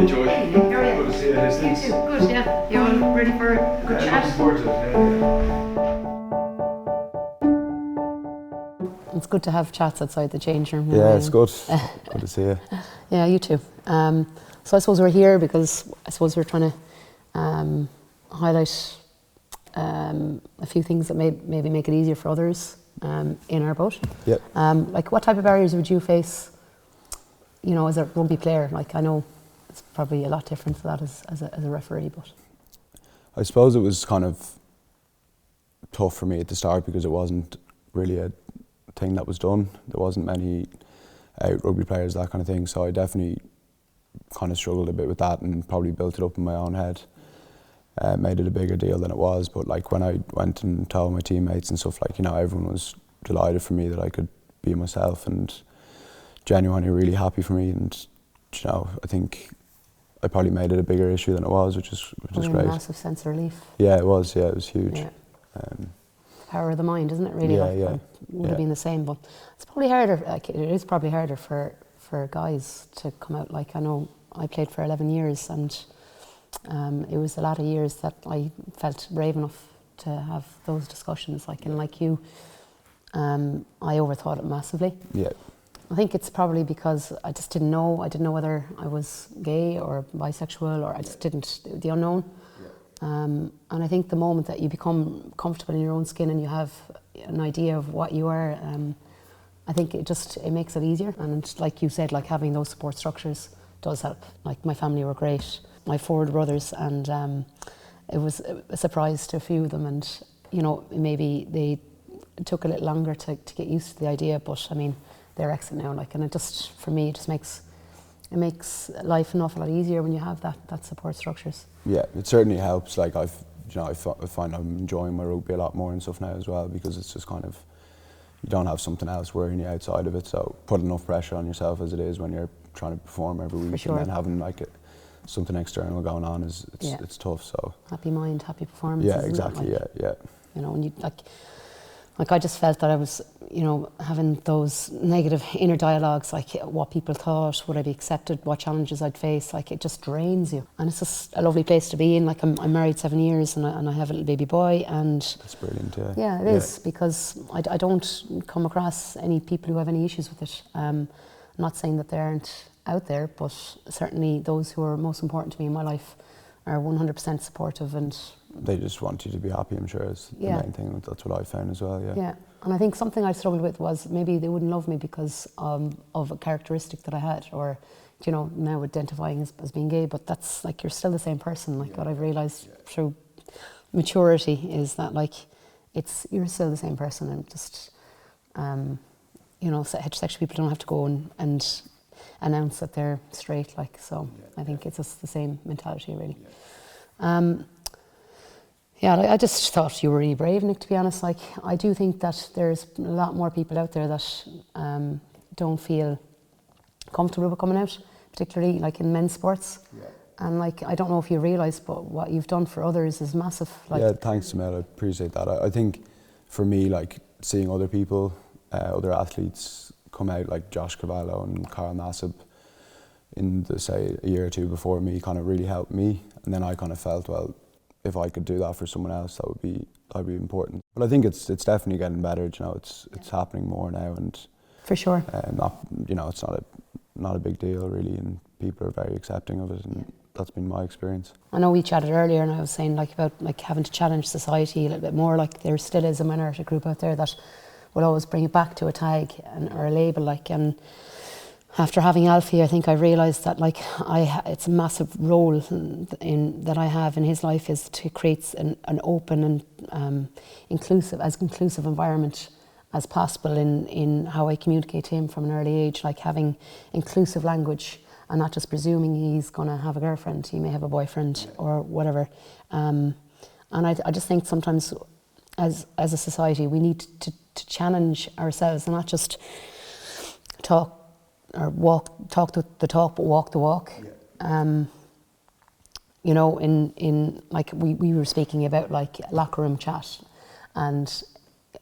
Hey Joy. Hey, how are you? Good to see you at You distance. too. Good, yeah. You all ready for a good Looking chat? forward to it. It's good to have chats outside the change room. Yeah, it's good. Good to see you. Yeah, you too. So I suppose we're here because I suppose we're trying to highlight a few things that maybe make it easier for others in our boat. Yep. Like what type of barriers would you face, you know, as a rugby player? Like I know it's probably a lot different to that as a referee, but I suppose it was kind of tough for me at the start because it wasn't really a thing that was done. There wasn't many rugby players, that kind of thing. So I definitely kind of struggled a bit with that and probably built it up in my own head. Made it a bigger deal than it was. But like when I went and told my teammates and stuff, like, you know, everyone was delighted for me that I could be myself and genuinely really happy for me. And, you know, I think I probably made it a bigger issue than it was, which is great. a massive sense of relief. Yeah, it was. Yeah, it was huge. Yeah. Power of the mind, isn't it? Really, Yeah, like, yeah, would have been the same, but it's probably harder. Like it is probably harder for guys to come out. Like I know I played for 11 years, and it was a lot of years that I felt brave enough to have those discussions. Like and like you, I overthought it massively. Yeah. I think it's probably because I just didn't know. I didn't know whether I was gay or bisexual, or I just didn't. The unknown. And I think the moment that you become comfortable in your own skin and you have an idea of what you are, I think it makes it easier. And like you said, like having those support structures does help. Like my family were great, my forward brothers, and it was a surprise to a few of them. And you know, maybe they took a little longer to get used to the idea, but I mean, they're excellent now. Like, and it just for me, it just makes life an awful lot easier when you have that support structures. Yeah, it certainly helps. Like I find I'm enjoying my rugby a lot more and stuff now as well, because it's just kind of, you don't have something else worrying you outside of it. So put enough pressure on yourself as it is when you're trying to perform every week, sure. and then having like something external going on it's tough. So happy mind, happy performance. yeah, exactly. Like, yeah. You know, and you like I just felt that I was, you know, having those negative inner dialogues, like what people thought, would I be accepted, what challenges I'd face, like it just drains you. And it's just a lovely place to be in. Like I'm married 7 years and I have a little baby boy, and That's brilliant, yeah. Yeah, it is, because I don't come across any people who have any issues with it. I'm not saying that they aren't out there, but certainly those who are most important to me in my life are 100% supportive, and They just want you to be happy, I'm sure, is the main thing. That's what I found as well, yeah. Yeah, and I think something I struggled with was maybe they wouldn't love me because of a characteristic that I had, or, you know, now identifying as being gay, but that's like, you're still the same person. Like what I've realised through maturity is that like, you're still the same person, and just, you know, heterosexual people don't have to go and announce that they're straight, like, so I think it's just the same mentality, really. Yeah, I just thought you were really brave, Nick, to be honest. Like, I do think that there's a lot more people out there that don't feel comfortable with coming out, particularly like in men's sports. Yeah. And like, I don't know if you realise, but what you've done for others is massive. Like, yeah, thanks, Mel. I appreciate that. I think for me, like seeing other people, other athletes come out, like Josh Cavallo and Carl Nassib, in the, say, a year or two before me, kind of really helped me. And then I kind of felt, well, if I could do that for someone else, that'd be important. But I think it's definitely getting better. You know, it's happening more now, and for sure, it's not a big deal really, and people are very accepting of it, and that's been my experience. I know we chatted earlier, and I was saying like about like having to challenge society a little bit more. Like there still is a minority group out there that will always bring it back to a tag or a label, like, and after having Alfie, I think I realised that like it's a massive role that I have in his life is to create an open and inclusive environment as possible in how I communicate to him from an early age, like having inclusive language and not just presuming he's going to have a girlfriend. He may have a boyfriend or whatever. And I just think sometimes as a society we need to challenge ourselves and not just talk the talk, but walk the walk. Yeah. You know, in like we were speaking about like locker room chat, and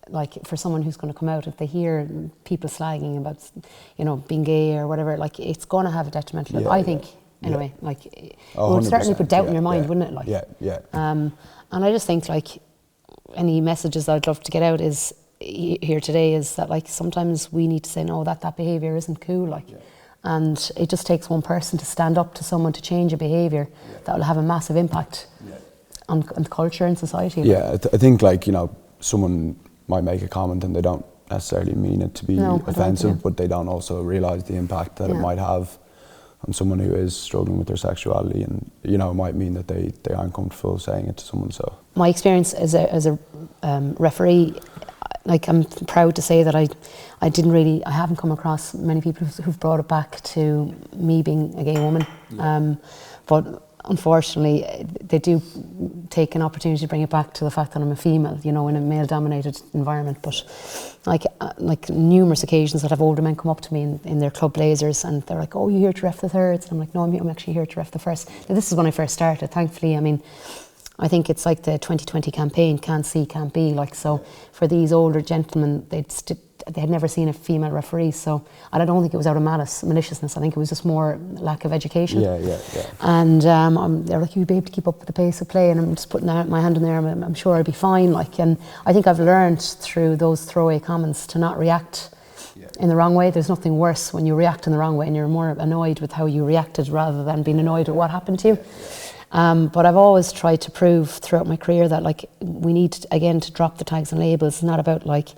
like for someone who's going to come out, if they hear people slagging about, you know, being gay or whatever, like it's going to have a detrimental. I think in Yeah. a way. Like, it Oh, would certainly 100%, put doubt in yeah, your mind, yeah. wouldn't it? Like, Yeah, yeah. And I just think like any messages I'd love to get out is here today is that like sometimes we need to say no, that behaviour isn't cool. Like, and it just takes one person to stand up to someone to change a behaviour that will have a massive impact on culture and society. Yeah, I think like, you know, someone might make a comment and they don't necessarily mean it to be No, I don't, offensive, yeah. but they don't also realise the impact that it Yeah. might have on someone who is struggling with their sexuality, and you know, it might mean that they aren't comfortable saying it to someone. So My experience as a referee, like I'm proud to say that I haven't come across many people who've brought it back to me being a gay woman. But unfortunately, they do take an opportunity to bring it back to the fact that I'm a female, you know, in a male-dominated environment. But like numerous occasions that have older men come up to me in their club blazers, and they're like, "Oh, you're here to ref the thirds?" And I'm like, "No, I'm actually here to ref the first." Now, this is when I first started. Thankfully, I mean, I think it's like the 2020 campaign, can't see, can't be. Like, so for these older gentlemen, they had never seen a female referee. So, and I don't think it was out of maliciousness. I think it was just more lack of education. yeah. And they're like, "You'll be able to keep up with the pace of play." And I'm just putting my hand in there. I'm sure I'll be fine. Like, and I think I've learned through those throwaway comments to not react in the wrong way. There's nothing worse when you react in the wrong way and you're more annoyed with how you reacted rather than being annoyed with what happened to you. But I've always tried to prove throughout my career that like we need to drop the tags and labels. It's not about like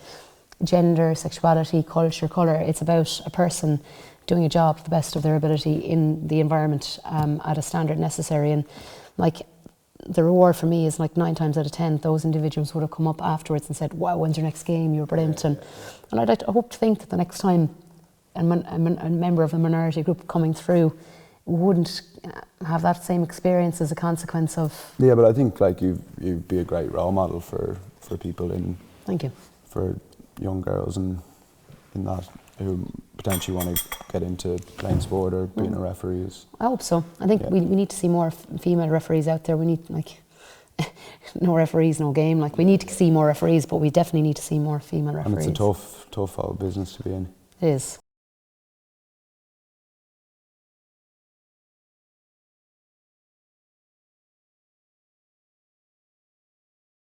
gender, sexuality, culture, colour. It's about a person doing a job to the best of their ability in the environment at a standard necessary. And like the reward for me is like 9 times out of 10 those individuals would have come up afterwards and said, "Wow, when's your next game? You're brilliant." And I hope to think that the next time a member of a minority group coming through wouldn't have that same experience as a consequence of. Yeah, but I think like you'd be a great role model for people Thank you. for young girls and in that who potentially want to get into playing sport or being a referee. I hope so. I think we need to see more female referees out there. We need like no referees, no game. Like we need to see more referees, but we definitely need to see more female referees. And it's a tough old business to be in. It is.